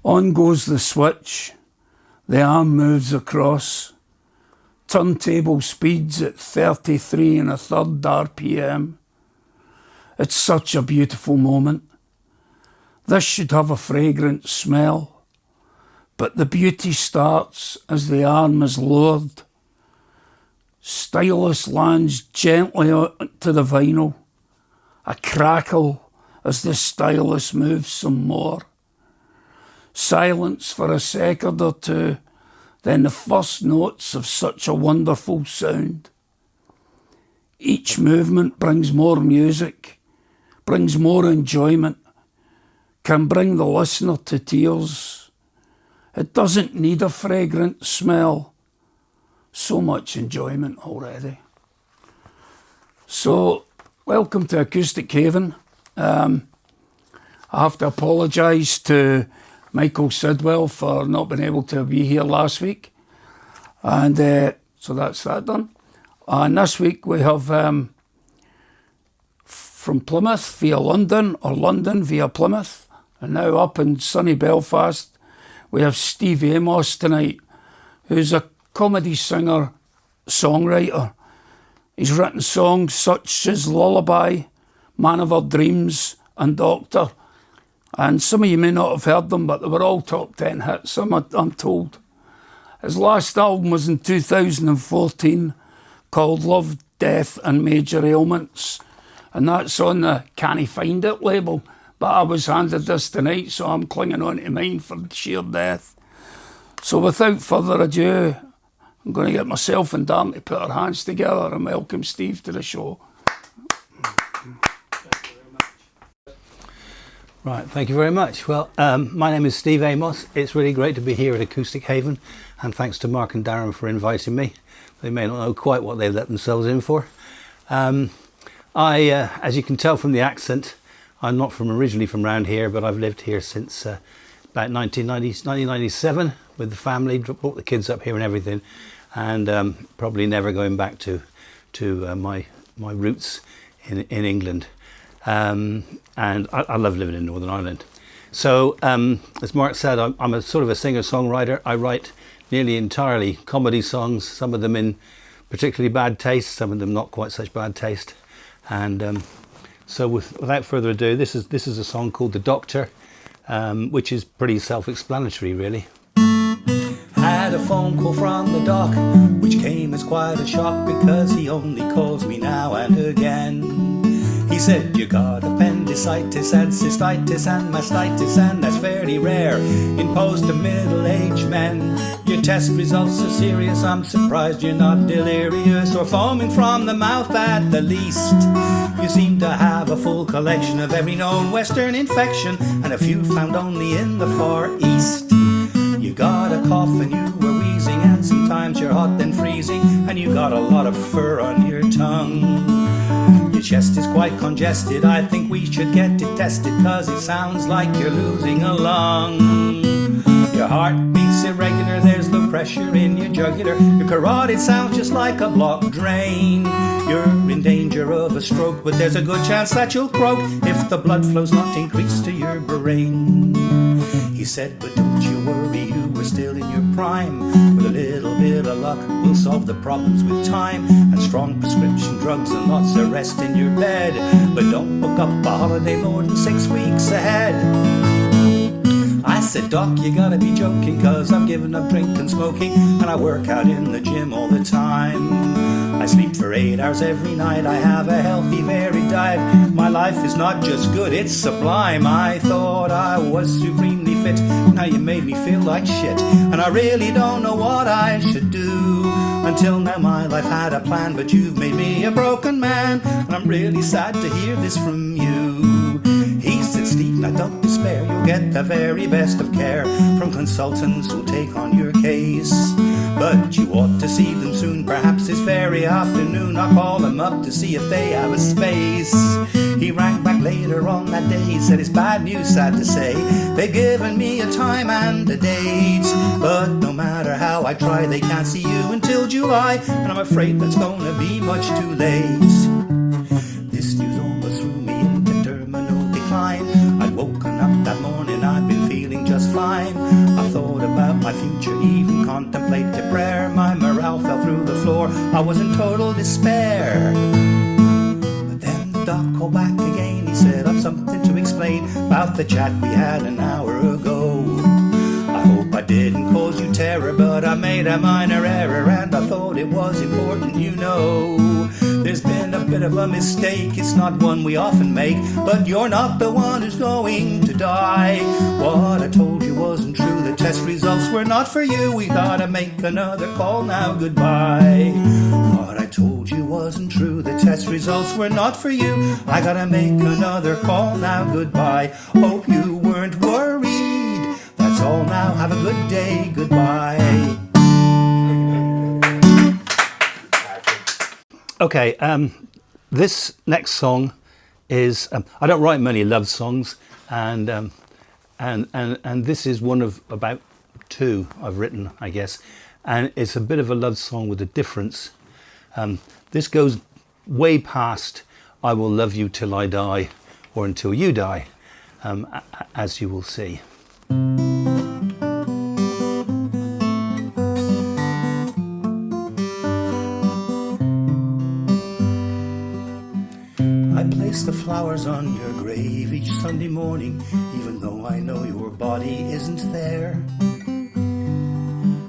On goes the switch, the arm moves across, turntable speeds at 33 1/3 RPM. It's such a beautiful moment. This should have a fragrant smell, but the beauty starts as the arm is lowered. Stylus lands gently onto the vinyl, a crackle as the stylus moves some more. Silence for a second or two, then the first notes of such a wonderful sound. Each movement brings more music, brings more enjoyment, can bring the listener to tears. It doesn't need a fragrant smell. So much enjoyment already. So, welcome to Acoustic Haven. I have to apologise to Michael Sidwell for not being able to be here last week. And so that's that done. And this week we have from Plymouth via London, or London via Plymouth, and now up in sunny Belfast, we have Steve Amos tonight, who's a comedy singer, songwriter. He's written songs such as Lullaby, Man of Our Dreams and Doctor. And some of you may not have heard them, but they were all top 10 hits, I'm told. His last album was in 2014 called Love, Death and Major Ailments. And that's on the Can't I Find It label. But I was handed this tonight, so I'm clinging on to mine for sheer death. So without further ado, I'm going to get myself and Dan to put our hands together and welcome Steve to the show. Right, thank you very much. Well, my name is Steve Amos. It's really great to be here at Acoustic Haven, and thanks to Mark and Darren for inviting me. They may not know quite what they've let themselves in for. As you can tell from the accent, I'm not originally from around here, but I've lived here since about 1997 with the family, brought the kids up here and everything, and probably never going back to my roots in England. And I love living in Northern Ireland. So as Mark said, I'm a sort of a singer-songwriter. I write nearly entirely comedy songs, some of them in particularly bad taste, some of them not quite such bad taste. And so without further ado, this is a song called The Doctor, which is pretty self-explanatory really. Had a phone call from the doc, which came as quite a shock because he only calls me now and again. He said, you got appendicitis and cystitis and mastitis, and that's fairly rare in post- and middle-aged men. Your test results are serious, I'm surprised you're not delirious or foaming from the mouth at the least. You seem to have a full collection of every known Western infection, and a few found only in the Far East. You got a cough and you were wheezing, and sometimes you're hot and freezing, and you got a lot of fur on your tongue. Your chest is quite congested, I think we should get it tested, cause it sounds like you're losing a lung. Your heart beats irregular, there's low pressure in your jugular, your carotid sounds just like a blocked drain. You're in danger of a stroke, but there's a good chance that you'll croak if the blood flow's not increased to your brain. He said, but don't you worry, you were still in your prime. With a little bit of luck, we'll solve the problems with time and strong prescription drugs and lots of rest in your bed. But don't book up a holiday more than 6 weeks ahead. I said, Doc, you gotta be joking, cause I've given up drinking, smoking, and I work out in the gym all the time. I sleep for 8 hours every night, I have a healthy, varied diet. My life is not just good, it's sublime. I thought I was supremely fit, now you made me feel like shit, and I really don't know what I should do. Until now my life had a plan, but you've made me a broken man, and I'm really sad to hear this from you. He said, Steve, now don't despair, you'll get the very best of care from consultants who'll take on your case. But you ought to see them soon, perhaps this very afternoon. I'll call them up to see if they have a space. He rang back later on that day, he said it's bad news, sad to say. They've given me a time and a date, but no matter how I try, they can't see you until July, and I'm afraid that's gonna be much too late. This news almost threw me into terminal decline. I'd woken up that morning, I'd been feeling just fine. my future, even contemplated prayer. My morale fell through the floor, I was in total despair. But then the doc called back again, he said, I've something to explain about the chat we had an hour ago. I hope I didn't cause you terror, but I made a minor error, and I thought it was important, you know. There's been a bit of a mistake, it's not one we often make, but you're not the one who's going to die. What I told you wasn't true, the test results were not for you. We gotta make another call now, goodbye. What I told you wasn't true, the test results were not for you. I gotta make another call now, goodbye. Hope you weren't worried, that's all now, have a good day, goodbye. Okay, this next song is, I don't write many love songs, and this is one of about two I've written, I guess, and it's a bit of a love song with a difference. This goes way past I will love you till I die, or until you die, as you will see. The flowers on your grave each Sunday morning, even though I know your body isn't there.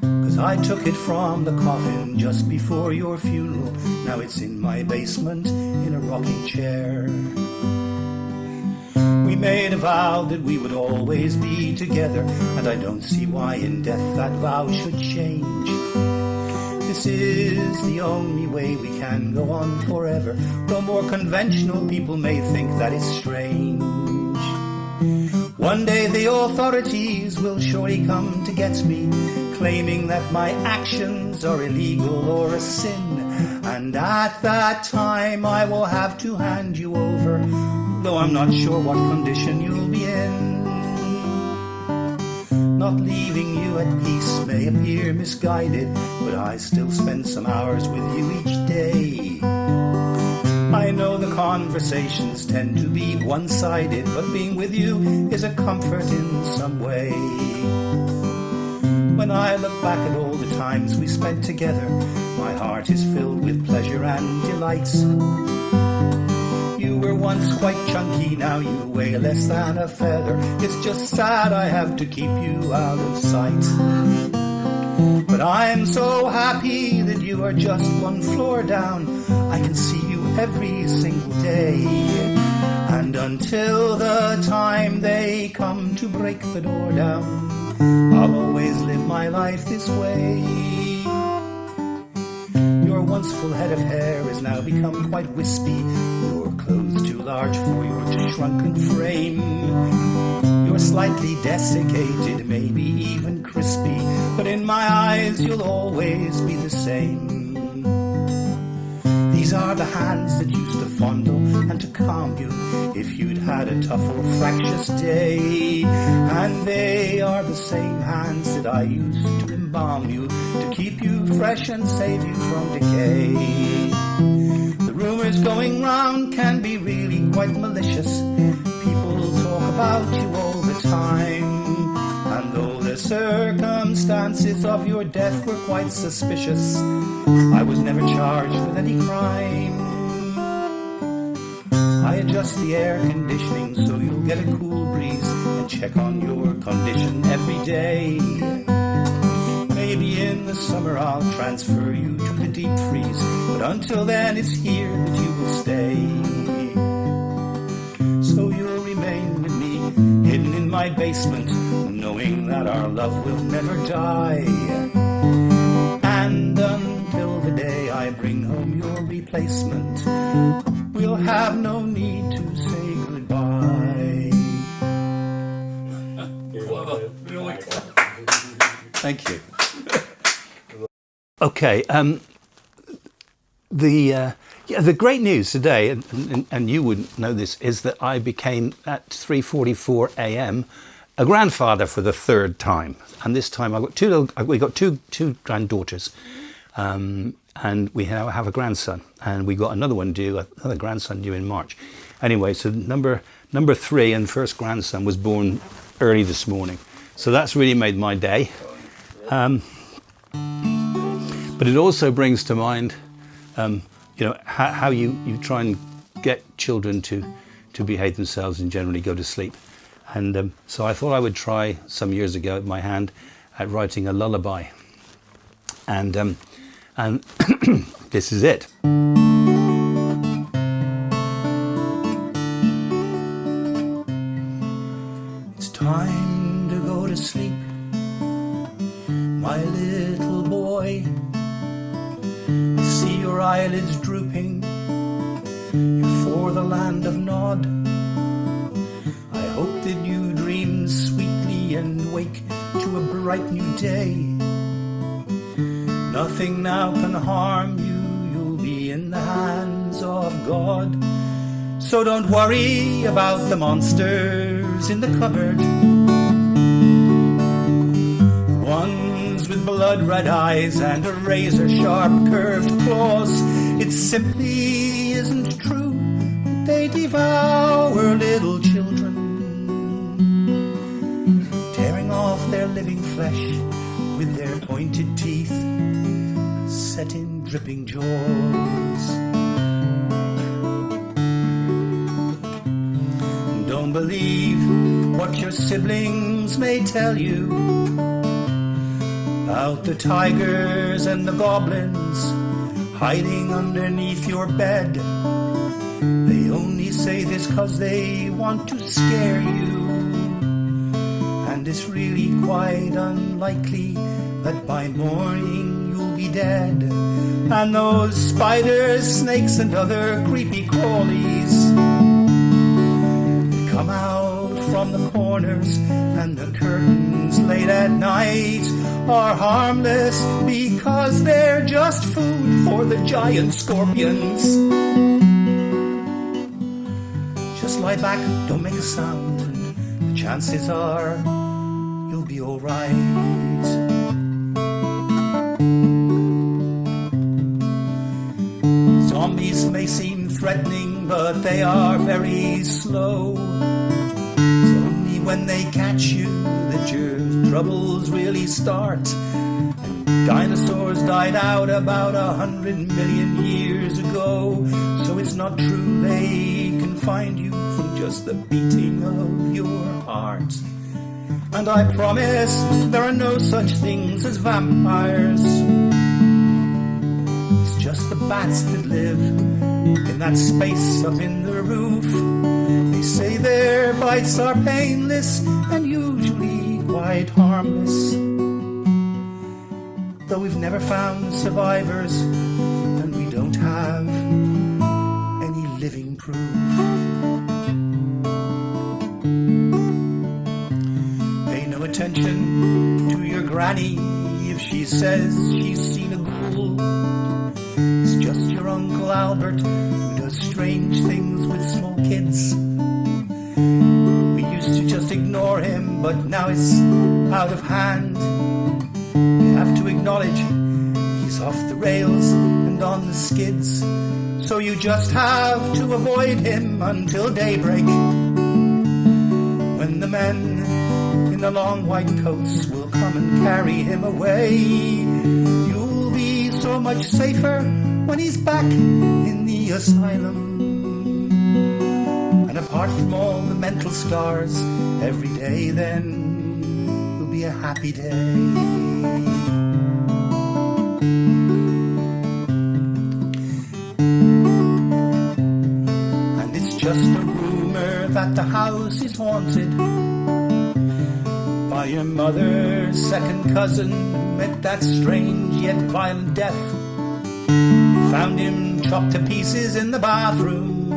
'Cause I took it from the coffin just before your funeral. Now it's in my basement in a rocking chair. We made a vow that we would always be together, and I don't see why in death that vow should change. This is the only way we can go on forever, though more conventional people may think that is strange. One day the authorities will surely come to get me, claiming that my actions are illegal or a sin, and at that time I will have to hand you over, though I'm not sure what condition you'll be in. Not leaving you at peace may appear misguided, but I still spend some hours with you each day. I know the conversations tend to be one-sided, but being with you is a comfort in some way. When I look back at all the times we spent together, my heart is filled with pleasure and delights. You were once quite chunky, now you weigh less than a feather. It's just sad I have to keep you out of sight. But I'm so happy that you are just one floor down. I can see you every single day. And until the time they come to break the door down, I'll always live my life this way. Your once full head of hair has now become quite wispy. Your clothes too large for your shrunken frame. You're slightly desiccated, maybe even crispy, but in my eyes you'll always be the same. These are the hands that used to fondle and to calm you if you'd had a tough or fractious day. And they are the same hands that I used to embalm you, to keep you fresh and save you from decay. The rumors going round can be really quite malicious. People talk about you all the time, and though the circumstances of your death were quite suspicious, I was never charged with any crime. I adjust the air conditioning so you'll get a cool breeze, and check on your condition every day. Maybe in the summer I'll transfer you to the deep freeze, but until then it's here that you will stay. So you'll remain with me, hidden in my basement, knowing that our love will never die. And until the day I bring home your replacement, we'll have no need to say goodbye. Thank you. Okay, the great news today, and you wouldn't know this, is that I became at 3:44 a.m. a grandfather for the third time, and this time we got two granddaughters, and we now have a grandson, and we got another grandson due in March. Anyway, so number three and first grandson was born early this morning, so that's really made my day. But it also brings to mind, how you try and get children to behave themselves and generally go to sleep. And so I thought I would try some years ago my hand at writing a lullaby. And this is it. It's time to go to sleep, my little boy. I see your eyelids drooping, you're for the land of Nod. I hope that you dream sweetly and wake to a bright new day. Nothing now can harm you, you'll be in the hands of God. So don't worry about the monsters in the cupboard, ones with blood-red eyes and a razor-sharp curved claws. It simply isn't true that they devour little children, tearing off their living flesh with their pointed teeth set in dripping jaws. Don't believe what your siblings may tell you about the tigers and the goblins hiding underneath your bed. They only say this 'cause they want to scare you, and it's really quite unlikely that by morning you'll be dead. And those spiders, snakes and other creepy crawlies come out from the corners, and the curtains late at night are harmless because they're just food for the giant scorpions. Just lie back, don't make a sound, and the chances are you'll be alright. Zombies may seem threatening, but they are very slow. It's only when they catch you that your troubles really start. And dinosaurs died out about 100 million years ago, so it's not true they can find you from just the beating of your heart. And I promise there are no such things as vampires. It's just the bats that live in that space up in the roof. They say their bites are painless and usually quite harmless, though we've never found survivors and we don't have any living proof. Pay no attention to your granny if she says she's seen a ghoul. It's just your Uncle Albert who does strange things with small kids. We used to just ignore him, but now it's out of hand. We have to acknowledge he's off the rails and on the skids. So you just have to avoid him until daybreak, when the men in the long white coats will come and carry him away. You'll be so much safer when he's back in the asylum. And apart from all the mental scars, every day then will be a happy day. And it's just a rumor that the house is haunted by your mother's second cousin who met that strange yet violent death. They found him chopped to pieces in the bathroom,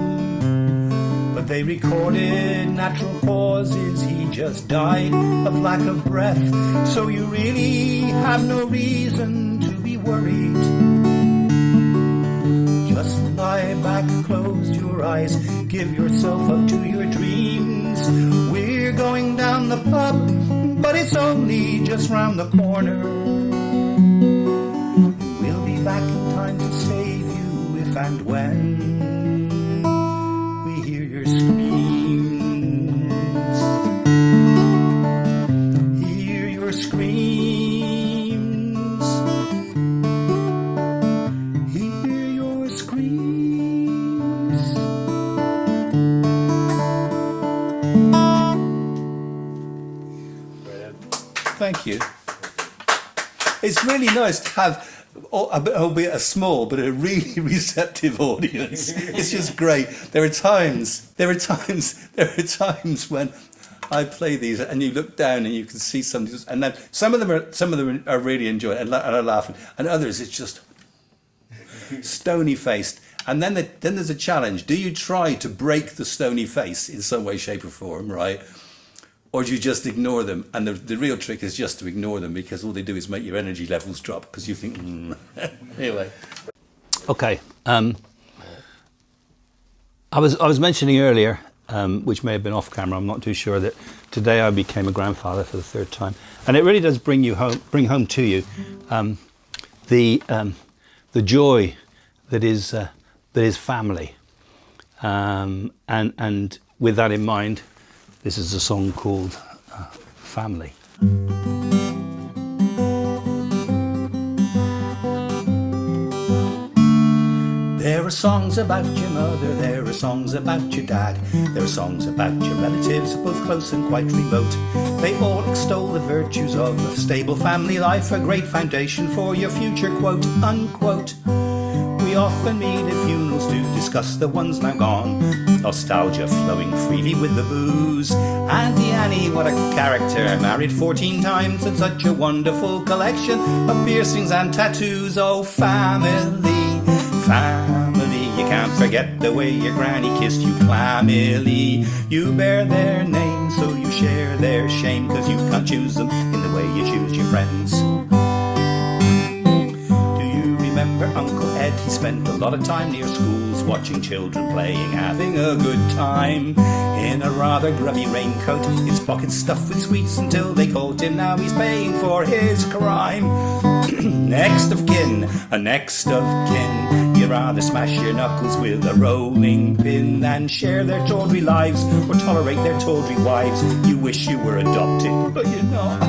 but they recorded natural causes. He just died of lack of breath. So you really have no reason to be worried. Just lie back, close your eyes, give yourself up to your dreams. We're going down the pub, but it's only just round the corner. We'll be back in time to save you if and when we hear your screams. Hear your screams. Thank you. It's really nice to have, albeit a small, but a really receptive audience. It's just great. There are times when I play these, and you look down and you can see somebody, and then some of them are really enjoying it and are laughing, and others it's just stony faced. And then there's a challenge. Do you try to break the stony face in some way, shape, or form, right? Or do you just ignore them? And the real trick is just to ignore them, because all they do is make your energy levels drop, because you think, Anyway. Okay. I was mentioning earlier, which may have been off camera, I'm not too sure, that today I became a grandfather for the third time, and it really does bring home to you the joy that is family, and with that in mind, this is a song called Family. There are songs about your mother, there are songs about your dad, there are songs about your relatives, both close and quite remote. They all extol the virtues of a stable family life, a great foundation for your future, quote unquote. We often meet at funerals to discuss the ones now gone, nostalgia flowing freely with the booze. Auntie Annie, what a character, married 14 times and such a wonderful collection of piercings and tattoos. Oh, family, family, you can't forget the way your granny kissed you clammily. You bear their name, so you share their shame, 'cause you can't choose them in the way you choose your friends. Remember Uncle Ed? He spent a lot of time near schools, watching children playing, having a good time. In a rather grubby raincoat, his pockets stuffed with sweets, until they caught him. Now he's paying for his crime. Next of kin, a next of kin. You'd rather smash your knuckles with a rolling pin than share their tawdry lives or tolerate their tawdry wives. You wish you were adopted, but you're not.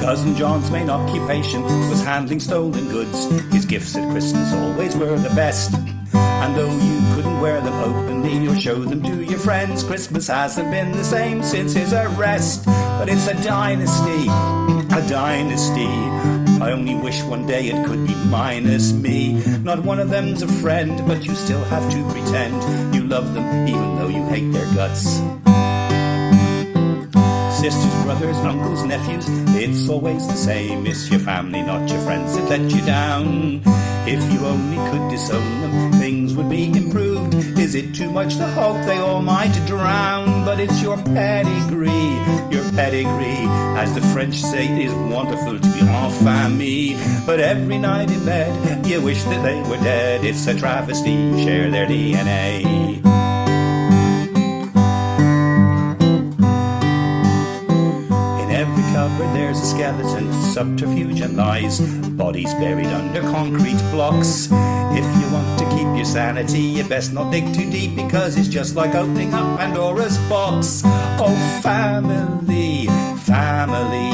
Cousin John's main occupation was handling stolen goods. His gifts at Christmas always were the best. And though you couldn't wear them openly or show them to your friends, Christmas hasn't been the same since his arrest. But it's a dynasty, a dynasty. I only wish one day it could be minus me. Not one of them's a friend, but you still have to pretend you love them even though you hate their guts. Sisters, brothers, uncles, nephews, it's always the same. It's your family, not your friends, that let you down. If you only could disown them, things would be improved. Is it too much to hope they all might drown? But it's your pedigree, as the French say, it is wonderful to be en famille. But every night in bed, you wish that they were dead. It's a travesty, you share their DNA. There's a skeleton, subterfuge and lies, bodies buried under concrete blocks. If you want to keep your sanity, you best not dig too deep, because it's just like opening up Pandora's box. Oh, family, family,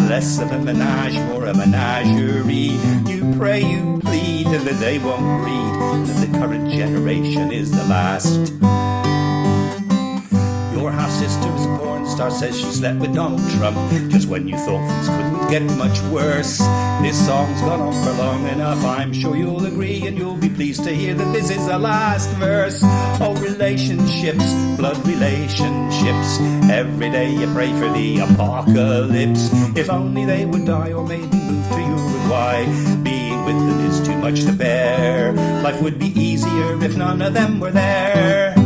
less of a menage, more a menagerie. You pray, you plead, that they won't breed, that the current generation is the last. Your half-sister is a porn star, says she slept with Donald Trump, just when you thought things couldn't get much worse. This song's gone on for long enough, I'm sure you'll agree, and you'll be pleased to hear that this is the last verse. Oh, relationships, blood relationships, every day you pray for the apocalypse. If only they would die, or maybe move to Uruguay. Being with them is too much to bear. Life would be easier if none of them were there.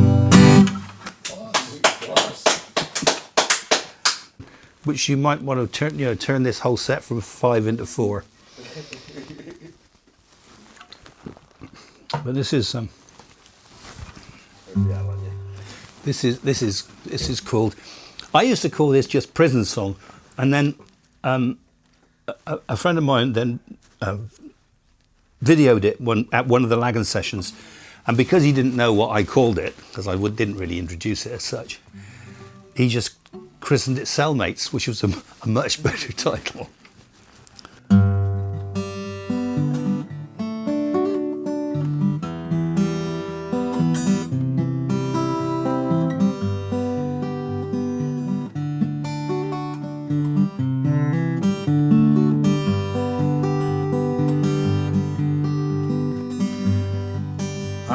Which you might want to turn this whole set from 5 into 4. But this is called. I used to call this just prison song, and then a friend of mine then videoed it at one of the Lagan sessions, and because he didn't know what I called it, because I didn't really introduce it as such, he just christened it Cellmates, which was a much better title.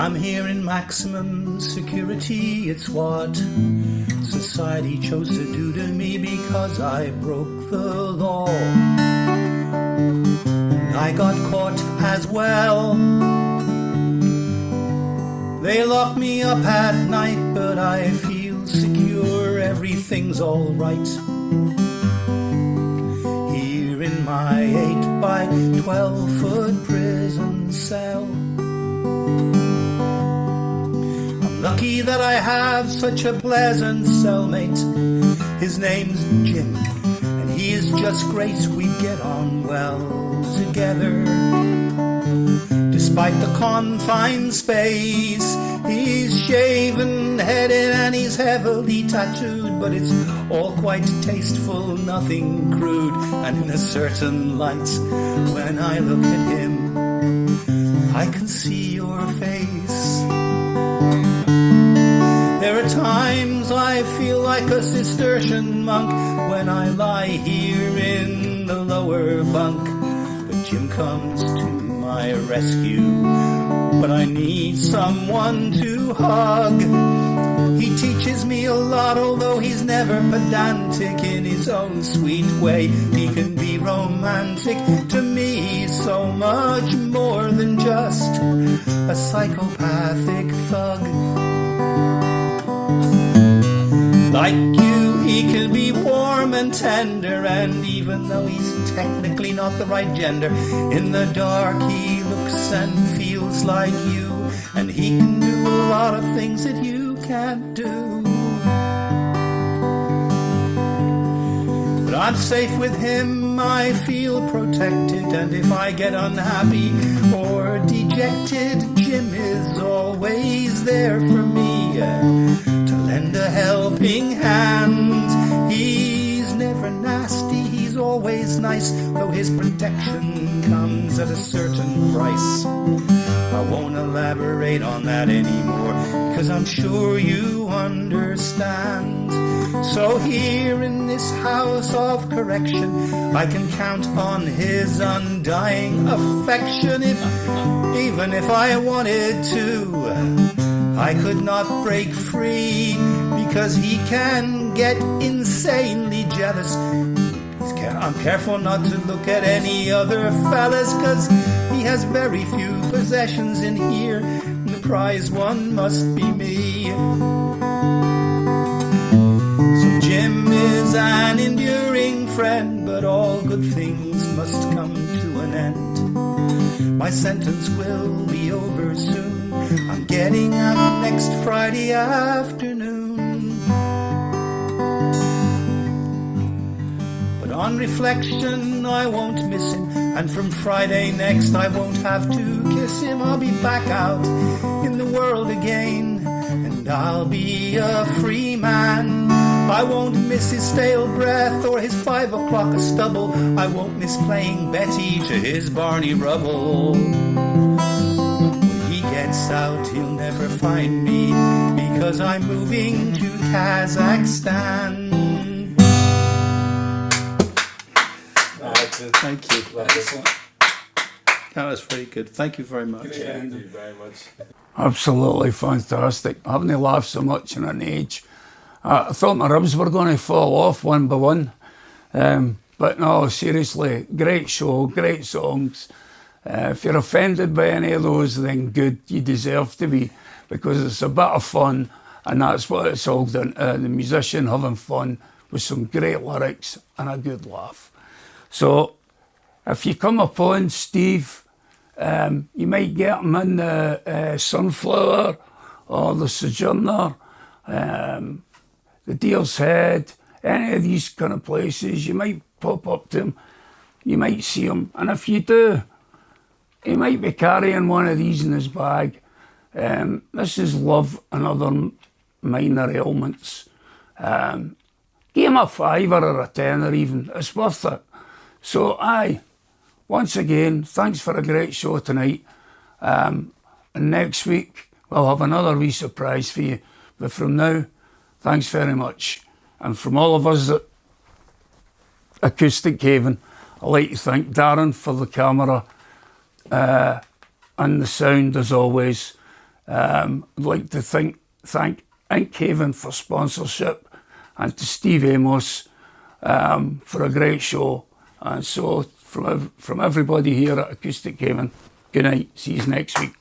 I'm here in maximum security. It's what society chose to do to me because I broke the law. I got caught as well. They lock me up at night, but I feel secure, everything's alright. Here in my 8 by 12-foot prison cell. I'm lucky that I have such a pleasant cellmate. His name's Jim, and he is just great, we get on well together. Despite the confined space, he's shaven, headed, and he's heavily tattooed, but it's all quite tasteful, nothing crude. And in a certain light, when I look at him, I can see your face. There are times I feel like a Cistercian monk when I lie here in the lower bunk, but Jim comes to my rescue when I need someone to hug. He teaches me a lot, although he's never pedantic. In his own sweet way, he can be romantic. To me, he's so much more than just a psychopathic thug. Like you, he can be warm and tender, and even though he's technically not the right gender, in the dark he looks and feels like you, and he can do a lot of things that you can't do. But I'm safe with him, I feel protected, and if I get unhappy or dejected, Jim is always there for me. Lend a helping hand. He's never nasty, he's always nice, though his protection comes at a certain price. I won't elaborate on that anymore, because I'm sure you understand. So here in this house of correction, I can count on his undying affection. Even if I wanted to, I could not break free, because he can get insanely jealous. I'm careful not to look at any other fellas, cause he has very few possessions in here, and the prize one must be me. So Jim is an enduring friend, but all good things must come to an end. My sentence will be over soon. I'm getting out next Friday afternoon. But on reflection, I won't miss him, and from Friday next I won't have to kiss him. I'll be back out in the world again, and I'll be a free man. I won't miss his stale breath or his 5 o'clock stubble. I won't miss playing Betty to his Barney Rubble. Gets out, he'll never find me, because I'm moving to Kazakhstan. Thank you. Excellent. That was very good. Thank you very much. Thank you very much. Absolutely fantastic. I haven't laughed so much in an age. I thought my ribs were going to fall off one by one. But no, seriously, great show, great songs. If you're offended by any of those, then good, you deserve to be, because it's a bit of fun, and that's what it's all done. The musician having fun with some great lyrics and a good laugh. So if you come upon Steve, you might get him in the Sunflower or the Sojourner, the Deer's Head, any of these kind of places. You might pop up to him, you might see him, and if you do, he might be carrying one of these in his bag. This is Love and Other Minor Ailments. Give him a £5 or a £10 even. It's worth it. So once again, thanks for a great show tonight. And next week, we'll have another wee surprise for you. But from now, thanks very much. And from all of us at Acoustic Haven, I'd like to thank Darren for the camera, and the sound as always. I'd like to thank Ink Haven for sponsorship, and to Steve Amos for a great show. And so from everybody here at Acoustic Haven, good night. See you next week.